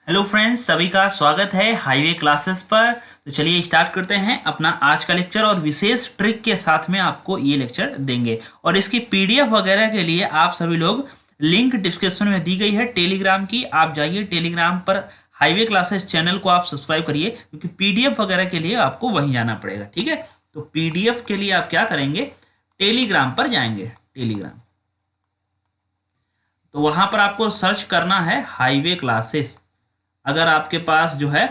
Hello friends, सभी का स्वागत है हाईवे क्लासेस पर। तो चलिए स्टार्ट करते हैं अपना आज का लेक्चर और विशेष ट्रिक के साथ में आपको ये लेक्चर देंगे। और इसकी पीडीएफ वगैरह के लिए आप सभी लोग लिंक डिस्क्रिप्शन में दी गई है टेलीग्राम की, आप जाइए टेलीग्राम पर हाईवे क्लासेस चैनल को आप सब्सक्राइब करिए, क्योंकि पीडीएफ वगैरह के लिए आपको वहीं जाना पड़ेगा। ठीक है, तो पीडीएफ के लिए आप क्या करेंगे, टेलीग्राम पर जाएंगे। टेलीग्राम तो वहां पर आपको सर्च करना है हाईवे क्लासेस। अगर आपके पास जो है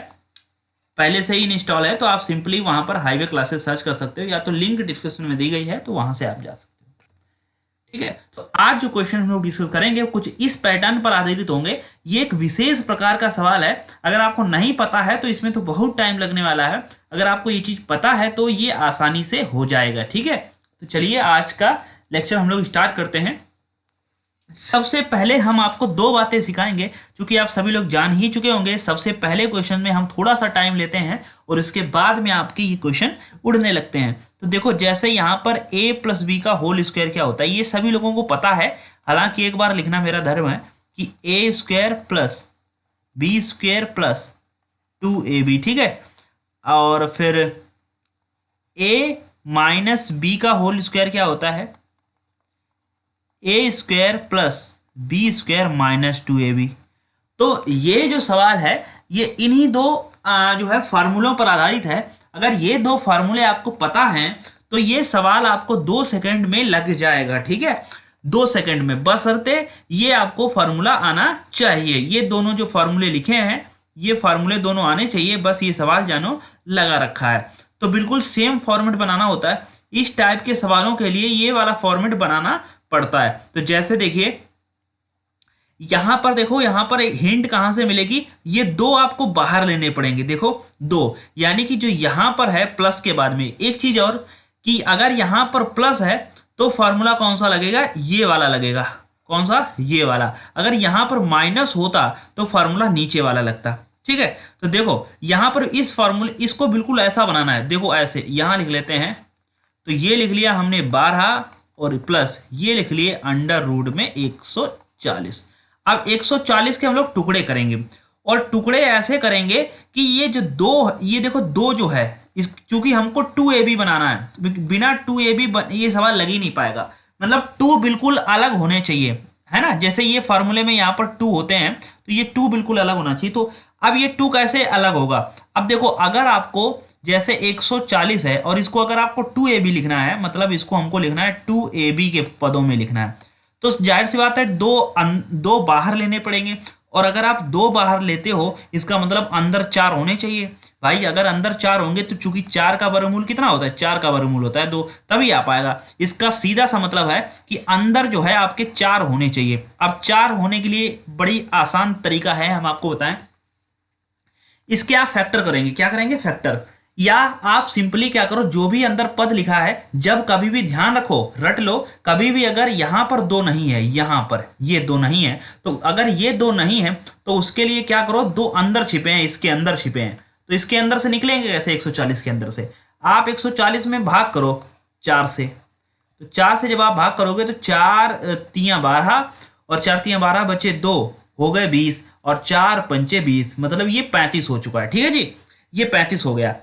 पहले से ही इंस्टॉल है तो आप सिंपली वहां पर हाईवे क्लासेस सर्च कर सकते हो, या तो लिंक डिस्क्रिप्शन में दी गई है तो वहां से आप जा सकते हो। ठीक है, तो आज जो क्वेश्चन हम लोग डिस्कस करेंगे वो कुछ इस पैटर्न पर आधारित होंगे। ये एक विशेष प्रकार का सवाल है, अगर आपको नहीं पता है तो इसमें तो बहुत टाइम लगने वाला है, अगर आपको ये चीज पता है तो ये आसानी से हो जाएगा। ठीक है, तो चलिए आज का लेक्चर हम लोग स्टार्ट करते हैं। सबसे पहले हम आपको दो बातें सिखाएंगे, क्योंकि आप सभी लोग जान ही चुके होंगे। सबसे पहले क्वेश्चन में हम थोड़ा सा टाइम लेते हैं और उसके बाद में आपके ये क्वेश्चन उड़ने लगते हैं। तो देखो, जैसे यहाँ पर a प्लस बी का होल स्क्वायर क्या होता है, ये सभी लोगों को पता है। हालांकि एक बार लिखना मेरा धर्म है कि a square plus B square plus 2ab। ठीक है, और फिर a माइनस बी का होल स्क्वायर क्या होता है, A square plus B square minus 2ab। तो ये जो सवाल है ये इन्हीं दो जो है फार्मूलों पर आधारित है। अगर ये दो फार्मूले आपको पता हैं तो ये सवाल आपको 2 सेकंड में लग जाएगा। ठीक है, 2 सेकंड में, बशर्ते ये आपको फार्मूला आना चाहिए। ये दोनों जो फार्मूले लिखे हैं ये फार्मूले दोनों आने चाहिए, बस ये सवाल जानो लगा रखा है। तो बिल्कुल सेम फॉर्मेट बनाना होता है। इस टाइप के सवालों के लिए ये वाला फॉर्मेट बनाना पड़ता है। तो जैसे देखिए यहां पर, देखो यहां पर एक हिंट कहां से मिलेगी, ये दो आपको बाहर लेने पड़ेंगे। देखो दो, यानी कि जो यहां पर है प्लस के बाद में एक चीज और, कि अगर यहां पर प्लस है तो फॉर्मूला कौन सा लगेगा, ये वाला लगेगा। कौन सा, ये वाला। अगर यहां पर माइनस होता तो फॉर्मूला नीचे वाला लगता। ठीक है, तो देखो यहां पर इस फॉर्मूले, इसको बिल्कुल ऐसा बनाना है। देखो ऐसे यहां लिख लेते हैं, तो ये लिख लिया हमने 12 और प्लस ये लिख लिए अंडर रूट में 140। अब 140 के हम लोग टुकड़े करेंगे, और टुकड़े ऐसे करेंगे कि ये जो दो, ये देखो दो जो है, इस चूंकि हमको 2ab बनाना है, बिना 2ab ये सवाल लग ही नहीं पाएगा। मतलब 2 बिल्कुल अलग होने चाहिए, है ना। जैसे ये फार्मूले में यहाँ पर 2 होते हैं तो ये 2 बिल्कुल अलग होना चाहिए। तो अब ये 2 कैसे अलग होगा, अब देखो अगर आपको जैसे 140 है और इसको अगर आपको 2ab लिखना है, मतलब इसको हमको लिखना है 2ab के पदों में लिखना है, तो जाहिर सी बात है दो बाहर लेने पड़ेंगे। और अगर आप 2 बाहर लेते हो इसका मतलब अंदर 4 होने चाहिए। भाई अगर अंदर 4 होंगे तो चूंकि 4 का वर्गमूल कितना होता है, 4 का वर्गमूल होता है 2, तभी आ पाएगा। इसका सीधा सा मतलब है कि अंदर जो है आपके 4 होने चाहिए। अब 4 होने के लिए बड़ी आसान तरीका है, हम आपको बताएं। इसके आप फैक्टर करेंगे, क्या करेंगे, फैक्टर। या आप सिंपली क्या करो, जो भी अंदर पद लिखा है, जब कभी भी ध्यान रखो, रट लो, कभी भी अगर यहां पर 2 नहीं है, यहां पर ये 2 नहीं है, तो अगर ये 2 नहीं है तो उसके लिए क्या करो, 2 अंदर छिपे हैं, इसके अंदर छिपे हैं, तो इसके अंदर से निकलेंगे कैसे, 140 के अंदर से। आप 140 में भाग करो 4 से, तो 4 से जब आप भाग करोगे तो 4 तियां 12 और 4 तियां 12 बचे 2, हो गए 20, और 4 पंचे 20, मतलब ये 35 हो चुका है। ठीक है जी, ये 35 हो गया।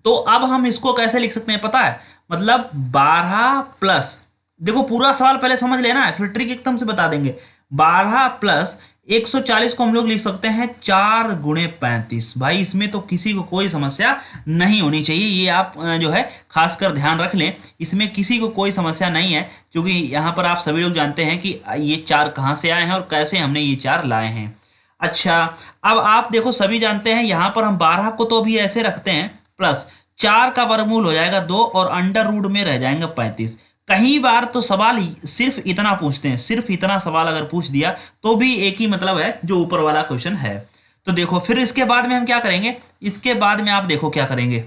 तो अब हम इसको कैसे लिख सकते हैं पता है, मतलब 12 प्लस, देखो पूरा सवाल पहले समझ लेना है, फिर ट्रिक एकदम से बता देंगे। 12 प्लस 140 को हम लोग लिख सकते हैं 4 गुणे 35। भाई इसमें तो किसी को कोई समस्या नहीं होनी चाहिए, ये आप जो है खासकर ध्यान रख लें, इसमें किसी को कोई समस्या नहीं है, क्योंकि यहाँ पर आप सभी लोग जानते हैं कि ये 4 कहाँ से आए हैं और कैसे हमने ये 4 लाए हैं। अच्छा, अब आप देखो सभी जानते हैं यहाँ पर हम 12 को तो भी ऐसे रखते हैं, प्लस 4 का वर्गमूल हो जाएगा 2 और अंडर रूट में रह जाएंगे 35। कई बार तो सवाल सिर्फ इतना पूछते हैं, सिर्फ इतना सवाल अगर पूछ दिया तो भी एक ही मतलब है जो ऊपर वाला क्वेश्चन है। तो देखो फिर इसके बाद में हम क्या करेंगे, इसके बाद में आप देखो क्या करेंगे,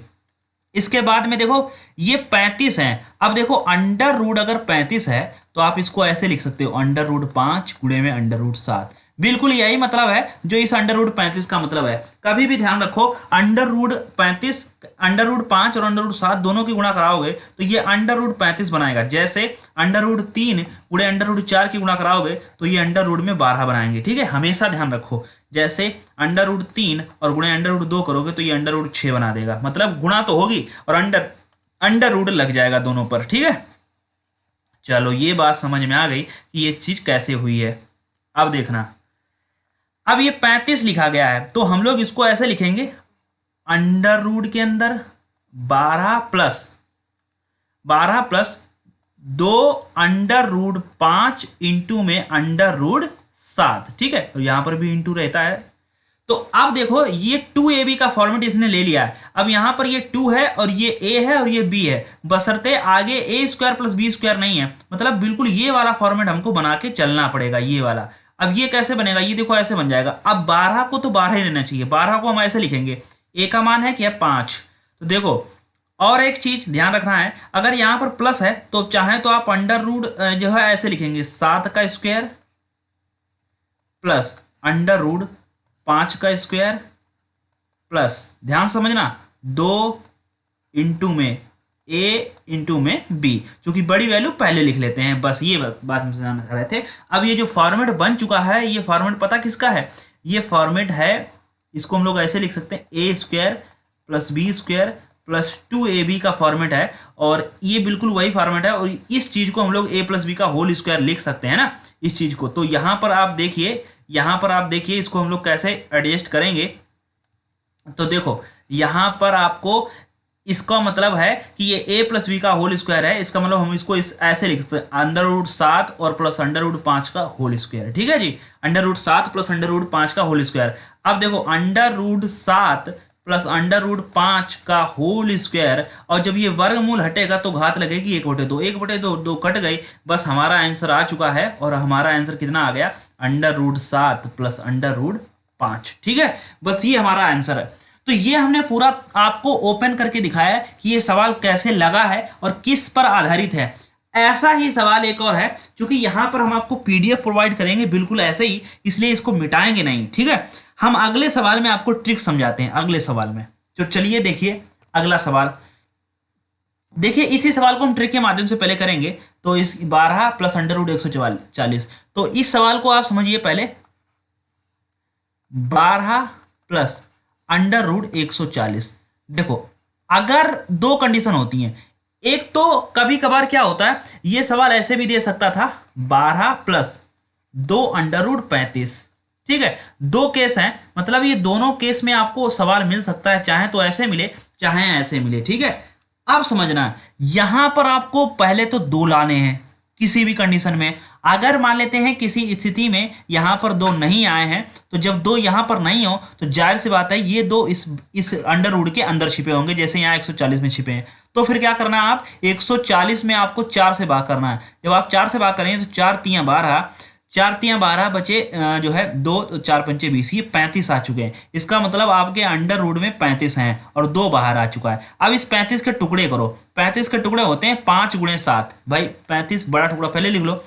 इसके बाद में देखो ये 35 है। अब देखो अंडर रूट अगर 35 है तो आप इसको ऐसे लिख सकते हो, अंडर रूट 5 गुणे में अंडर रूट 7। बिल्कुल यही मतलब है जो इस अंडर रूट 35 का मतलब है। कभी भी ध्यान रखो, अंडर रूट 35, अंडर रूट 5 और अंडर रूट 7 दोनों की गुणा कराओगे तो ये अंडर रूट 35 बनाएगा। जैसे अंडर रूट 3 गुणे अंडर रूट 4 की गुणा कराओगे तो ये अंडर रूट में 12 बनाएंगे। ठीक है, हमेशा ध्यान रखो। जैसे अंडर रूट 3 और गुणे अंडर रूट 2 करोगे तो ये अंडर रूट 6 बना देगा। मतलब गुणा तो होगी और अंडर अंडर रूट लग जाएगा दोनों पर। ठीक है, चलो ये बात समझ में आ गई कि ये चीज कैसे हुई है। अब देखना, अब ये 35 लिखा गया है तो हम लोग इसको ऐसे लिखेंगे, अंडर रूट के अंदर 12 प्लस 2 अंडर रूट 5 इंटू में अंडर रूट 7। ठीक है, तो यहां पर भी इंटू रहता है। तो अब देखो ये 2ab का फॉर्मेट इसने ले लिया है। अब यहां पर ये 2 है और ये a है और ये b है, बशर्ते आगे a square plus b square नहीं है। मतलब बिल्कुल ये वाला फॉर्मेट हमको बना के चलना पड़ेगा, ये वाला। अब ये कैसे बनेगा, ये देखो ऐसे बन जाएगा। अब 12 को तो 12 ही लेना चाहिए, 12 को हम ऐसे लिखेंगे, a का मान है क्या 5। तो देखो और एक चीज ध्यान रखना है, अगर यहां पर प्लस है तो चाहे तो आप अंडर रूट जो है ऐसे लिखेंगे 7 का स्क्वायर प्लस अंडर रूट 5 का स्क्वायर प्लस, ध्यान समझना, 2 इंटू में a इंटू में b, क्योंकि बड़ी वैल्यू पहले लिख लेते हैं। बस ये बात हम समझना चाह रहे थे। अब ये जो फॉर्मेट बन चुका है, ये फॉर्मेट पता किसका है, ये फॉर्मेट है, इसको हम लोग ऐसे लिख सकते हैं, a square plus b square plus 2ab का फॉर्मेट है। और ये बिल्कुल वही फॉर्मेट है और इस चीज को हम लोग a प्लस बी का होल स्क्वायर लिख सकते हैं ना, इस चीज को। तो यहां पर आप देखिए, यहां पर आप देखिए इसको हम लोग कैसे एडजस्ट करेंगे। तो देखो यहां पर आपको, इसका मतलब है कि ये a प्लस बी का होल स्क्वायर है, इसका मतलब हम इसको ऐसे लिख सकते हैं, अंडर रूट 7 और प्लस अंडर रूट 5 का होल स्क्वायर। ठीक है जी, under root 7 plus under root 5 का होल स्क्वायर। अब देखो under root 7 plus under root 5 का होल स्क्वायर, और जब ये वर्गमूल हटेगा तो घात लगेगी 1/2, 1/2 2 कट गई, बस हमारा आंसर आ चुका है। और हमारा आंसर कितना आ गया, under root 7 plus under root 5। ठीक है, बस ये हमारा आंसर है। तो ये हमने पूरा आपको ओपन करके दिखाया कि ये सवाल कैसे लगा है और किस पर आधारित है। ऐसा ही सवाल एक और है, क्योंकि यहां पर हम आपको पीडीएफ प्रोवाइड करेंगे बिल्कुल ऐसे ही, इसलिए इसको मिटाएंगे नहीं। ठीक है, हम अगले सवाल में आपको ट्रिक समझाते हैं, अगले सवाल में। तो चलिए देखिए अगला सवाल। देखिए इसी सवाल को हम ट्रिक के माध्यम से पहले करेंगे। तो इस 12 प्लस अंडर रूट 140, तो इस सवाल को आप समझिए पहले, 12 प्लस अंडर रूट 140। देखो अगर दो कंडीशन होती हैं, एक तो कभी कभार क्या होता है, ये सवाल ऐसे भी दे सकता था, 12 प्लस 2 अंडर रूट 35। ठीक है, दो केस हैं, मतलब ये दोनों केस में आपको सवाल मिल सकता है, चाहे तो ऐसे मिले चाहे ऐसे मिले। ठीक है, अब समझना, यहां पर आपको पहले तो 2 लाने हैं किसी भी कंडीशन में। अगर मान लेते हैं किसी स्थिति में यहां पर 2 नहीं आए हैं, तो जब 2 यहां पर नहीं हो तो जाहिर सी बात है ये 2 इस अंडर रूट के अंदर छिपे होंगे, जैसे यहां 140 में छिपे हैं। तो फिर क्या करना है, आप 140 में आपको 4 से भाग करना है। जब आप 4 से भाग करेंगे तो 4 तियां 12, 4 तियां 12 बचे जो है 2, 4 पंचे 20, ये 35 आ चुके हैं। इसका मतलब आपके अंडर रूट में 35 हैं और 2 बाहर आ चुका है। अब इस 35 के टुकड़े करो, 35 के टुकड़े होते हैं 5 गुणे 7। भाई 35 बड़ा टुकड़ा पहले लिख लो,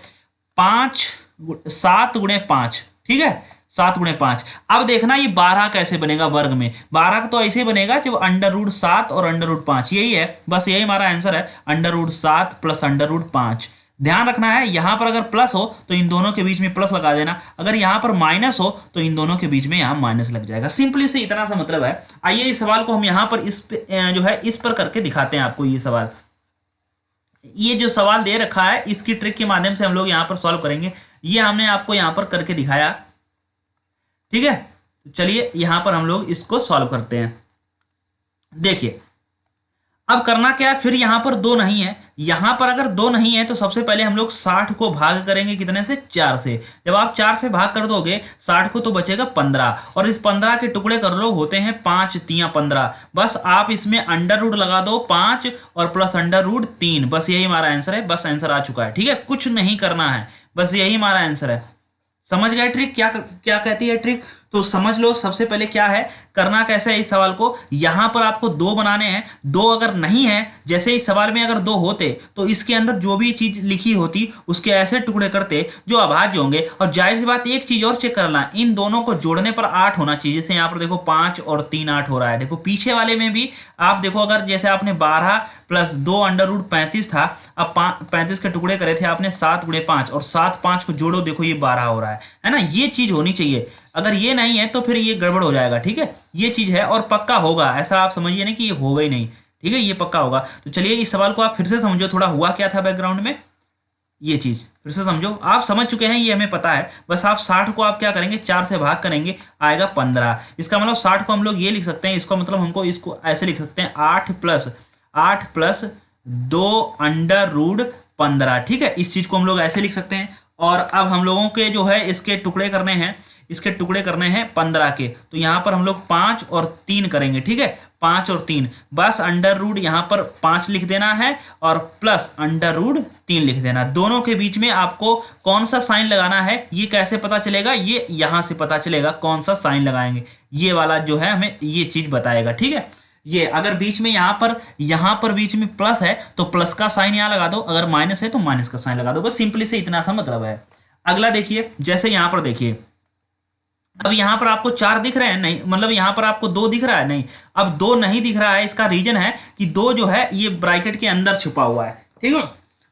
7 गुणे 5। ठीक है, 7 गुणे 5। अब देखना ये 12 कैसे बनेगा वर्ग में। 12 तो ऐसे बनेगा जब अंडर रूट 7 और अंडर रूट 5, यही है, बस यही हमारा आंसर है, under root 7 plus under root 5। ध्यान रखना है, यहां पर अगर प्लस हो तो इन दोनों के बीच में प्लस लगा देना, अगर यहां पर माइनस हो तो इन दोनों के बीच में यहां माइनस लग जाएगा। सिंपली से इतना सा मतलब है। आइए इस सवाल को हम यहां पर इस जो है इस पर करके दिखाते हैं आपको। ये सवाल, ये जो सवाल दे रखा है इसकी ट्रिक के माध्यम से हम लोग यहां पर सॉल्व करेंगे। ये हमने आपको यहां पर करके दिखाया। ठीक है, तो चलिए यहां पर हम लोग इसको सॉल्व करते हैं। देखिए अब करना क्या है, फिर यहां पर 2 नहीं है, यहां पर अगर 2 नहीं है तो सबसे पहले हम लोग 60 को भाग करेंगे, कितने से, 4 से। जब आप 4 से भाग कर दोगे 60 को तो बचेगा 15, और इस 15 के टुकड़े कर लो, होते हैं 5 तियां 15। बस आप इसमें अंडर रूट लगा दो 5 और प्लस अंडर रूट 3, बस यही हमारा आंसर है। बस आंसर आ चुका है। ठीक है, कुछ नहीं करना है, बस यही हमारा आंसर है। समझ गए ट्रिक क्या क्या कहती है ट्रिक। तो समझ लो सबसे पहले क्या है, करना कैसे है इस सवाल को। यहां पर आपको दो बनाने हैं, दो अगर नहीं है, जैसे इस सवाल में अगर दो होते तो इसके अंदर जो भी चीज लिखी होती उसके ऐसे टुकड़े करते जो अभाज्य होंगे। और जाहिर सी बात एक चीज और चेक करना, इन दोनों को जोड़ने पर 8 होना चाहिए। जैसे यहाँ पर देखो 5 और 3 8 हो रहा है। देखो पीछे वाले में भी आप देखो, अगर जैसे आपने 12 प्लस 2 अंडर रूट 35 था, अब 35 के टुकड़े करे थे आपने 7 गुणे 5, और 7 5 को जोड़ो, देखो ये 12 हो रहा है ना। ये चीज होनी चाहिए, अगर ये नहीं है तो फिर ये गड़बड़ हो जाएगा। ठीक है, ये चीज है और पक्का होगा, ऐसा आप समझिए ना कि ये होगा ही नहीं। ठीक है, ये पक्का होगा। तो चलिए इस सवाल को आप फिर से समझो, थोड़ा हुआ क्या था बैकग्राउंड में, ये चीज फिर से समझो। आप समझ चुके हैं, ये हमें पता है। बस आप 60 को आप क्या करेंगे, 4 से भाग करेंगे, आएगा 15। इसका मतलब 60 को हम लोग ये लिख सकते हैं, इसका मतलब हमको इसको ऐसे लिख सकते हैं 8 प्लस 2 अंडर रूट 15। ठीक है, इस चीज को हम लोग ऐसे लिख सकते हैं। और अब हम लोगों के जो है इसके टुकड़े करने हैं, 15 के। तो यहां पर हम लोग 5 और 3 करेंगे। ठीक है, 5 और 3, बस अंडर रूट यहां पर 5 लिख देना है और प्लस अंडर रूट 3 लिख देना। दोनों के बीच में आपको कौन सा साइन लगाना है, ये कैसे पता चलेगा, ये यहां से पता चलेगा कौन सा साइन लगाएंगे। ये वाला जो है हमें ये चीज बताएगा। ठीक है, ये अगर बीच में यहां पर बीच में प्लस है तो प्लस का साइन यहां लगा दो, अगर माइनस है तो माइनस का साइन लगा दो। बस सिंपली से इतना सा मतलब है। अगला देखिए, जैसे यहां पर देखिए, अब यहां पर आपको 4 दिख रहे हैं, नहीं मतलब यहां पर आपको 2 दिख रहा है, नहीं। अब 2 नहीं दिख रहा है, इसका रीजन है कि 2 जो है ये ब्रैकेट के अंदर छुपा हुआ है। ठीक है,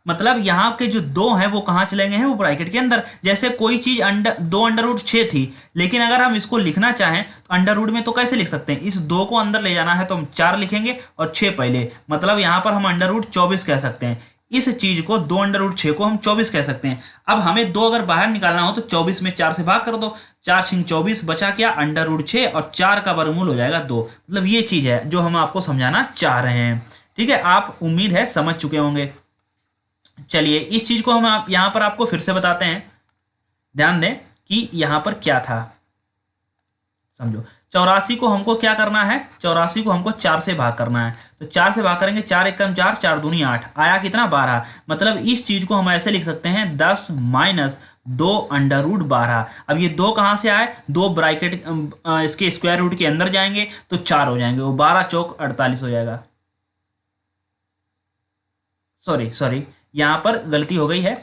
मतलब यहाँ के जो 2 हैं वो कहाँ चले गए हैं, वो ब्रैकेट के अंदर। जैसे कोई चीज 2 अंडर रूट 6 थी, लेकिन अगर हम इसको लिखना चाहें तो अंडर रूट में तो कैसे लिख सकते हैं, इस 2 को अंदर ले जाना है तो हम 4 लिखेंगे और 6 पहले, मतलब यहाँ पर हम अंडर रूट 24 कह सकते हैं। इस चीज को 2 अंडर रूट 6 को हम 24 कह सकते हैं। अब हमें 2 अगर बाहर निकालना हो तो 24 में 4 से भाग कर दो, 4 6 24, बचा क्या, अंडर रूट 6 और 4 का वर्गमूल हो जाएगा 2। मतलब ये चीज है जो हम आपको समझाना चाह रहे हैं। ठीक है, आप उम्मीद है समझ चुके होंगे। चलिए इस चीज को हम यहां पर आपको फिर से बताते हैं, ध्यान दें कि यहां पर क्या था, समझो। 84 को हमको क्या करना है, 84 को हमको 4 से भाग करना है। तो 4 से भाग करेंगे, 4 एकम 4, 4 दूनी 8, आया कितना, 12। मतलब इस चीज को हम ऐसे लिख सकते हैं 10 माइनस 2 अंडर रूट 12। अब ये 2 कहां से आए, 2 ब्रैकेट इसके स्क्वायर रूट के अंदर जाएंगे तो 4 हो जाएंगे, वो 12 चौक 48 हो जाएगा। सॉरी यहां पर गलती हो गई है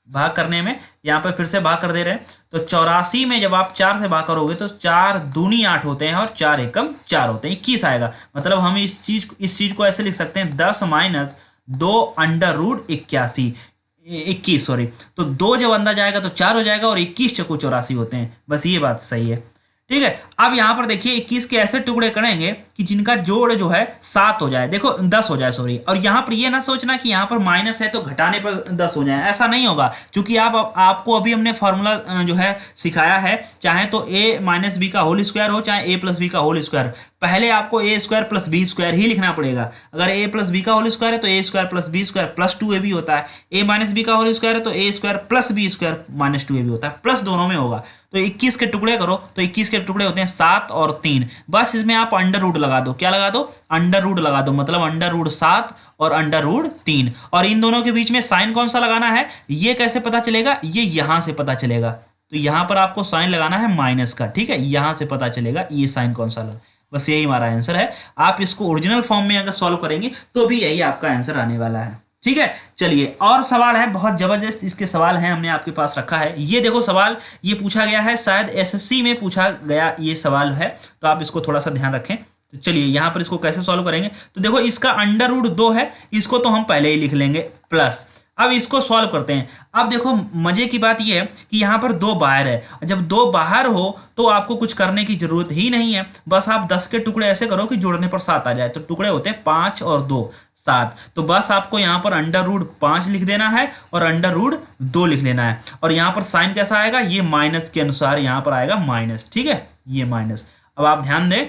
भाग करने में, यहां पर फिर से भाग कर दे रहे हैं। तो 84 में जब आप 4 से भाग करोगे तो 4 दूनी 8 होते हैं और 4 एकम 4 होते हैं, 21 आएगा। मतलब हम इस चीज को ऐसे लिख सकते हैं 10 माइनस 2 अंडर रूट 21 सॉरी। तो 2 जब अंदर जाएगा तो 4 हो जाएगा और 21 चौको 84 होते हैं। बस ये बात सही है। ठीक है, अब यहां पर देखिए 21 के ऐसे टुकड़े करेंगे कि जिनका जोड़ जो है 7 हो जाए, देखो 10 हो जाए सॉरी। और यहां पर ये ना सोचना कि यहां पर माइनस है तो घटाने पर 10 हो जाए, ऐसा नहीं होगा। क्योंकि आपको अभी हमने फॉर्मूला जो है सिखाया है, चाहे तो a माइनस बी का होल स्क्वायर हो, चाहे a प्लस बी का होल स्क्वायर, पहले आपको A square plus B square ही लिखना पड़ेगा। अगर a प्लस बी का होल स्क्वायर है तो A square plus B square plus 2ab होता है, a माइनस बी का होल स्क्वायर है तो A square plus B square minus 2ab होता है, प्लस दोनों में होगा। तो 21 के टुकड़े करो तो 21 के टुकड़े होते हैं 7 और 3। बस इसमें आप अंडर रूट लगा दो, क्या लगा दो, अंडर रूट लगा दो। मतलब अंडर रूट 7 और अंडर रूट 3। और इन दोनों के बीच में साइन कौन सा लगाना है, ये कैसे पता चलेगा, ये यहां से पता चलेगा। तो यहां पर आपको साइन लगाना है माइनस का। ठीक है, यहां से पता चलेगा ये साइन कौन सा लगा। बस यही हमारा आंसर है। आप इसको ओरिजिनल फॉर्म में अगर सॉल्व करेंगे तो भी यही आपका आंसर आने वाला है। ठीक है, चलिए और सवाल है, बहुत जबरदस्त इसके सवाल हैं, हमने आपके पास रखा है। ये देखो सवाल ये पूछा गया है, शायद एसएससी में पूछा गया ये सवाल है, तो आप इसको थोड़ा सा ध्यान रखें। तो चलिए यहां पर इसको कैसे सॉल्व करेंगे, तो देखो इसका अंडर रूट 2 है, इसको तो हम पहले ही लिख लेंगे प्लस। अब इसको सॉल्व करते हैं। अब देखो मजे की बात यह है कि यहाँ पर 2 बाहर है, जब 2 बाहर हो तो आपको कुछ करने की जरूरत ही नहीं है। बस आप 10 के टुकड़े ऐसे करो कि जोड़ने पर 7 आ जाए। तो टुकड़े होते हैं 5 और 2 7। तो बस आपको यहाँ पर अंडर रूट 5 लिख देना है और अंडर रूट 2 लिख लेना है। और यहाँ पर साइन कैसा आएगा, ये माइनस के अनुसार यहाँ पर आएगा माइनस। ठीक है, ये माइनस। अब आप ध्यान दें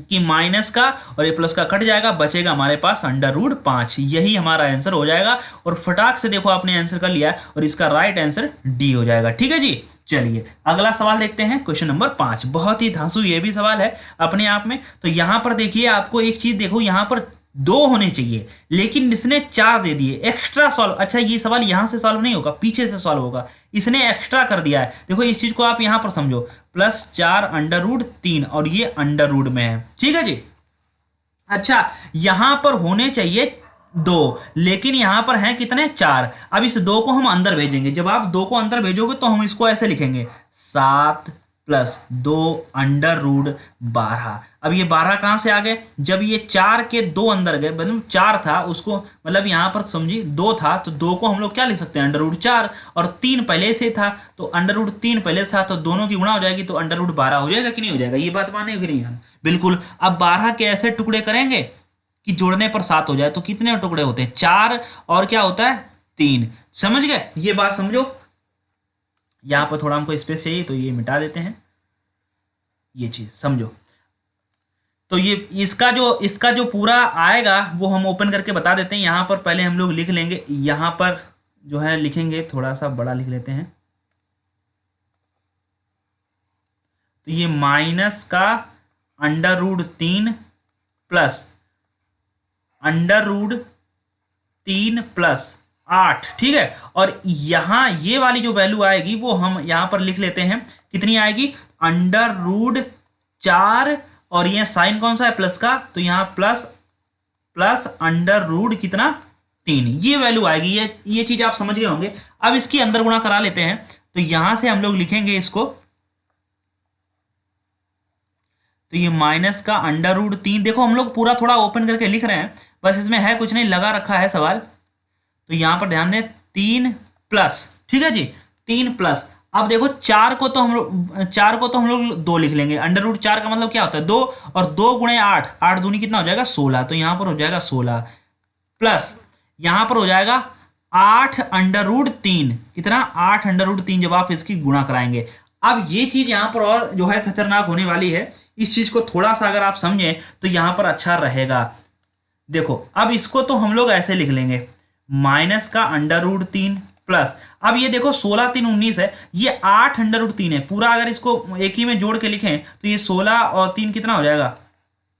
कि माइनस का और ये प्लस का कट जाएगा, बचेगा हमारे पास अंडर रूट 5। यही हमारा आंसर हो जाएगा। और फटाक से देखो आपने आंसर कर लिया और इसका राइट आंसर डी हो जाएगा। ठीक है जी, चलिए अगला सवाल देखते हैं, क्वेश्चन नंबर 5। बहुत ही धांसू ये भी सवाल है अपने आप में। तो यहां पर देखिए आपको एक चीज देखो, यहां पर दो होने चाहिए, लेकिन इसने 4 दे दिए एक्स्ट्रा सॉल्व। अच्छा ये सवाल यहां से सॉल्व नहीं होगा, पीछे से सॉल्व होगा, इसने एक्स्ट्रा कर दिया है। देखो इस चीज को आप यहां पर समझो, +4√3 और ये अंडर रूट में है, ठीक है जी। अच्छा यहां पर होने चाहिए 2, लेकिन यहां पर हैं कितने 4। अब इस 2 को हम अंदर भेजेंगे, जब आप 2 को अंदर भेजोगे तो हम इसको ऐसे लिखेंगे 7 + 2 √12। अब ये 12 कहां से आ गए, जब ये 4 के 2 अंदर गए, मतलब 4 था उसको, मतलब यहां पर समझिए 2 था तो 2 को हम लोग क्या लिख सकते हैं √4, और 3 पहले से था तो √3 पहले से था, तो दोनों की गुणा हो जाएगी तो √12 हो जाएगा कि नहीं हो जाएगा। ये बात माने कि नहीं यार, बिल्कुल। अब 12 के ऐसे टुकड़े करेंगे कि जोड़ने पर 7 हो जाए, तो कितने टुकड़े होते हैं 4, और क्या होता है 3। समझ गए, ये बात समझो। यहां पर थोड़ा हमको स्पेस चाहिए तो ये मिटा देते हैं, ये चीज समझो। तो ये इसका जो पूरा आएगा वो हम ओपन करके बता देते हैं। यहां पर पहले हम लोग लिख लेंगे, यहां पर जो है लिखेंगे, थोड़ा सा बड़ा लिख लेते हैं। तो ये माइनस का √3 प्लस √3 + 8, ठीक है। और यहां ये वाली जो वैल्यू आएगी वो हम यहां पर लिख लेते हैं, कितनी आएगी √4, और ये साइन कौन सा है प्लस का, तो यहां प्लस अंडर कितना 3, ये वैल्यू आएगी। ये चीज आप समझ गए होंगे। अब इसकी अंदर गुणा करा लेते हैं, तो यहां से हम लोग लिखेंगे इसको, तो ये माइनस का √3, देखो हम लोग पूरा थोड़ा ओपन करके लिख रहे हैं, बस इसमें है कुछ नहीं, लगा रखा है सवाल। तो यहां पर ध्यान दें 3 प्लस, ठीक है जी 3 प्लस। अब देखो 4 को तो हम लोग 2 लिख लेंगे, √4 का मतलब क्या होता है 2, और 2 × 8, 8 दूनी कितना हो जाएगा 16, तो यहां पर हो जाएगा 16 प्लस यहां पर हो जाएगा 8 √3, कितना 8 √3, जब आप इसकी गुणा कराएंगे। अब ये चीज यहां पर और जो है खतरनाक होने वाली है, इस चीज को थोड़ा सा अगर आप समझें तो यहां पर अच्छा रहेगा। देखो अब इसको तो हम लोग ऐसे लिख लेंगे, माइनस का √3 प्लस, अब ये देखो 16 3 19 है, ये 8 √3 है पूरा, अगर इसको एक ही में जोड़ के लिखें तो ये 16 और 3 कितना हो जाएगा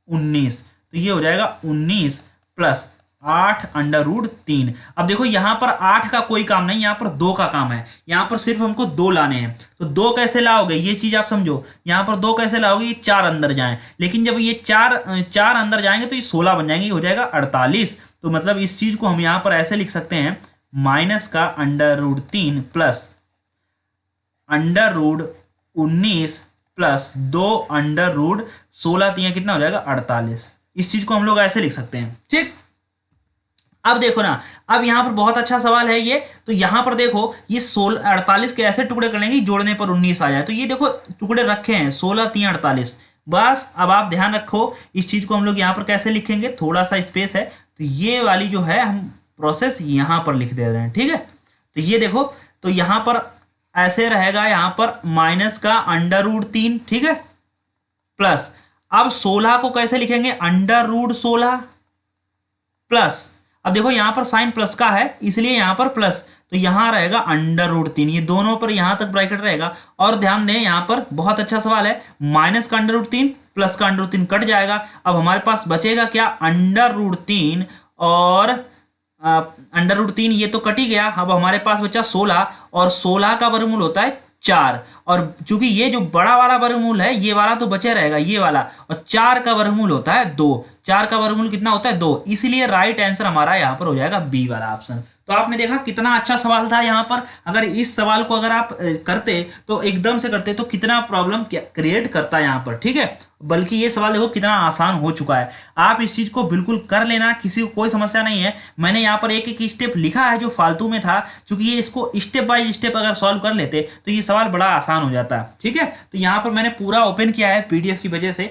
19, तो ये हो जाएगा 19 प्लस 8 √3। अब देखो यहां पर 8 का कोई काम नहीं, यहां पर 2 का काम है, यहां पर सिर्फ हमको 2 लाने हैं। तो 2 कैसे लाओगे, ये चीज आप समझो, यहां पर 2 कैसे लाओगे, ये 4 अंदर जाए, लेकिन जब ये 4 अंदर जाएंगे तो ये 16 बन जाएंगे, हो जाएगा 48। तो मतलब इस चीज को हम यहां पर ऐसे लिख सकते हैं, माइनस का √3 प्लस √19 प्लस 2 √16, तो यह कितना हो जाएगा 48। इस चीज को हम लोग ऐसे लिख सकते हैं, ठीक। अब देखो ना, अब यहां पर बहुत अच्छा सवाल है ये, तो यहां पर देखो ये 48 के ऐसे टुकड़े कर लेंगे जोड़ने पर 19 आ जाए, तो ये देखो टुकड़े रखे हैं 16 3 48। बस अब आप ध्यान रखो इस चीज को हम लोग यहां पर कैसे लिखेंगे, थोड़ा सा स्पेस है, तो ये वाली जो है हम प्रोसेस यहां पर लिख दे रहे हैं, ठीक है। तो ये देखो, तो यहां पर ऐसे रहेगा, यहां पर माइनस का √3, ठीक है, प्लस अब 16 को कैसे लिखेंगे √16 प्लस, अब देखो यहां पर साइन प्लस का है इसलिए यहां पर प्लस, तो यहां रहेगा √3, ये दोनों पर यहां तक ब्रैकेट रहेगा। और ध्यान दें यहां पर बहुत अच्छा सवाल है, माइनस का √3 प्लस का √3 कट जाएगा, अब हमारे पास बचेगा क्या √3 और √3, ये तो कट ही गया। अब हमारे पास बचा 16, और 16 का वर्गमूल होता है 4, और चूंकि ये जो बड़ा वाला वर्गमूल है ये वाला तो बचे रहेगा ये वाला, और 4 का वर्गमूल होता है 2, 4 का वर्गमूल कितना होता है 2, इसलिए राइट आंसर हमारा यहाँ पर हो जाएगा बी वाला ऑप्शन। तो आपने देखा कितना अच्छा सवाल था यहाँ पर, अगर इस सवाल को अगर आप करते तो एकदम से करते तो कितना प्रॉब्लम क्रिएट करता यहाँ पर, ठीक है। बल्कि ये सवाल देखो कितना आसान हो चुका है, आप इस चीज को बिल्कुल कर लेना, किसी को कोई समस्या नहीं है। मैंने यहाँ पर एक एक स्टेप लिखा है जो फालतू में था, क्योंकि ये इसको स्टेप बाय स्टेप अगर सॉल्व कर लेते तो ये सवाल बड़ा आसान हो जाता है, ठीक है। तो यहाँ पर मैंने पूरा ओपन किया है पीडीएफ की वजह से,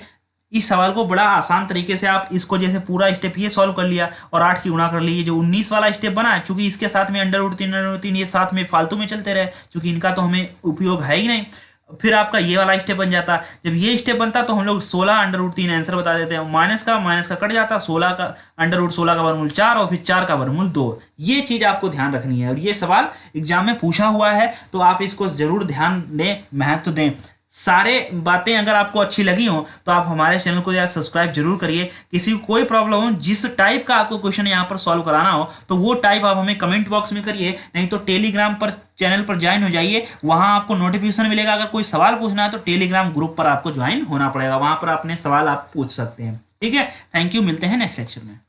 इस सवाल को बड़ा आसान तरीके से आप इसको जैसे पूरा स्टेप ये सॉल्व कर लिया और 8 की गुणा कर ली, जो 19 वाला स्टेप बना है, चूंकि इसके साथ में √3 ये साथ में फालतू में चलते रहे, क्योंकि इनका तो हमें उपयोग है ही नहीं। फिर आपका ये वाला स्टेप बन जाता, जब ये स्टेप बनता तो हम लोग 16 √3 आंसर बता देते हैं, माइनस का कट जाता, 16 का √16 का वर्गमूल 4 और फिर 4 का वर्गमूल 2। ये चीज आपको ध्यान रखनी है, और ये सवाल एग्जाम में पूछा हुआ है, तो आप इसको जरूर ध्यान दें, महत्व दें। सारे बातें अगर आपको अच्छी लगी हो तो आप हमारे चैनल को यार सब्सक्राइब जरूर करिए। किसी को कोई प्रॉब्लम हो, जिस टाइप का आपको क्वेश्चन यहाँ पर सॉल्व कराना हो तो वो टाइप आप हमें कमेंट बॉक्स में करिए, नहीं तो टेलीग्राम पर चैनल पर ज्वाइन हो जाइए, वहां आपको नोटिफिकेशन मिलेगा। अगर कोई सवाल पूछना है तो टेलीग्राम ग्रुप पर आपको ज्वाइन होना पड़ेगा, वहां पर अपने सवाल आप पूछ सकते हैं। ठीक है, थैंक यू, मिलते हैं नेक्स्ट लेक्चर में।